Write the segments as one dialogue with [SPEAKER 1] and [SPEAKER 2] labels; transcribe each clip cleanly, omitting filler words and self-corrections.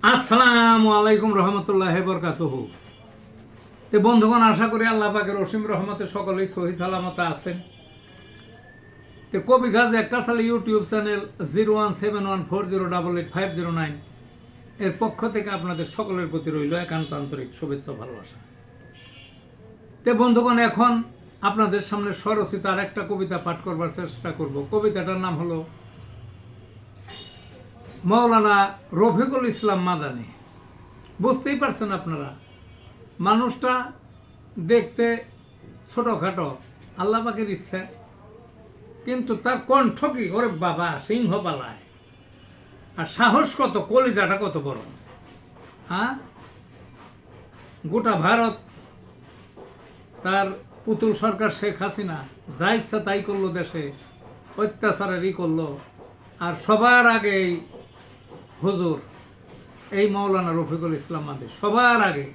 [SPEAKER 1] আসসালামু আলাইকুম রহমতুল্লাহ বরকাতুহু। তো বন্ধুগণ, আশা করি আল্লাহ পাকের অসীম রহমতে সকলেই সহি সালামতে আছেন। তো কবি গাজী এক্কাশালী ইউটিউব চ্যানেল 017140885009 এর পক্ষ থেকে আপনাদের সকলের প্রতি রইল একান্ত আন্তরিক শুভেচ্ছা ভালোবাসা। তো বন্ধুগণ, এখন আপনাদের সামনে স্বরচিত আর একটা কবিতা পাঠ করবার চেষ্টা করব। কবিতাটার নাম হলো মৌলানা রফিকুল ইসলাম মাদানী। বুঝতেই পারছেন আপনারা, মানুষটা দেখতে ছোটোখাটো, আল্লাহ পাকের ইচ্ছা, কিন্তু তার কণ্ঠ কি ওরে বাবা, সিংহ পালায়। আর সাহস কত, কলিজাটা কত বড়। হ্যাঁ, গোটা ভারত তার পুতুল সরকার শেখ হাসিনা যা ইচ্ছা তাই করলো, দেশে অত্যাচারেরই করলো। আর সবার আগে এই হুজুর, এই মৌলানা রফিকুল ইসলাম মাদানী সবার আগে,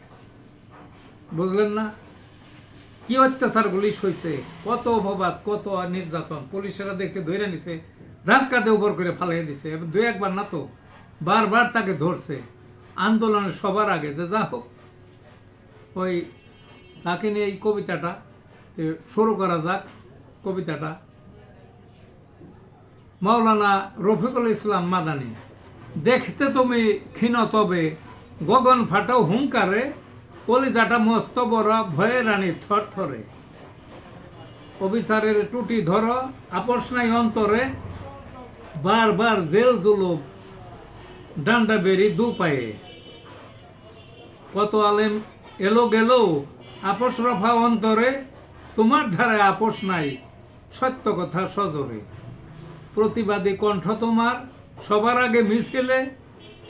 [SPEAKER 1] বুঝলেন না কি অত্যাচারগুলি সইছে, কত অপবাদ, কত নির্যাতন। পুলিশেরা দেখছে, ধরে নিছে, ধাক্কাতে উপর করে ফালিয়ে দিছে। দু একবার না তো বারবার তাকে ধরছে। আন্দোলনের সবার আগে যে যা হোক, ওই তাকে নিয়ে এই কবিতাটা শুরু করা যাক। কবিতাটা মৌলানা রফিকুল ইসলাম মাদানী। দেখতে তুমি ক্ষীণ, তবে গগন ফাটাও হুঙ্কারে, কলিজাটা মস্ত বড়, ভয়ে রানী থর থরে। অবিচারের টুটি ধরো, আপোষ নাই অন্তরে, বারবার জেল জুলুম, ডান্ডা বেরি দু পায়ে। কত আলেম এলো গেল, আপোষ রফা অন্তরে, তোমার ধারে আপোষ নাই, সত্য কথা সজরে। প্রতিবাদী কণ্ঠ তোমার, সবার আগে মিছিলে,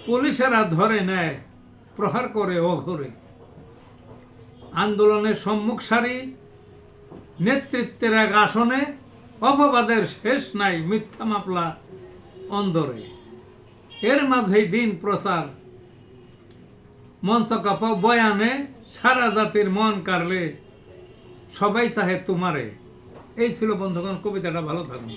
[SPEAKER 1] পুলিশেরা ধরে নেয়, প্রহার করে অঘরে। আন্দোলনের সম্মুখ সারি, নেতৃত্বের এক আসনে, অপবাদের শেষ নাই, মিথ্যা মামলা অন্দরে। এর মাঝেই দিন প্রচার, মঞ্চ কাঁপাও বয়ানে, সারা জাতির মন কাড়লে, সবাই চাহে তোমারে। এই ছিল বন্ধুগণ কবিতাটা। ভালো থাকুন।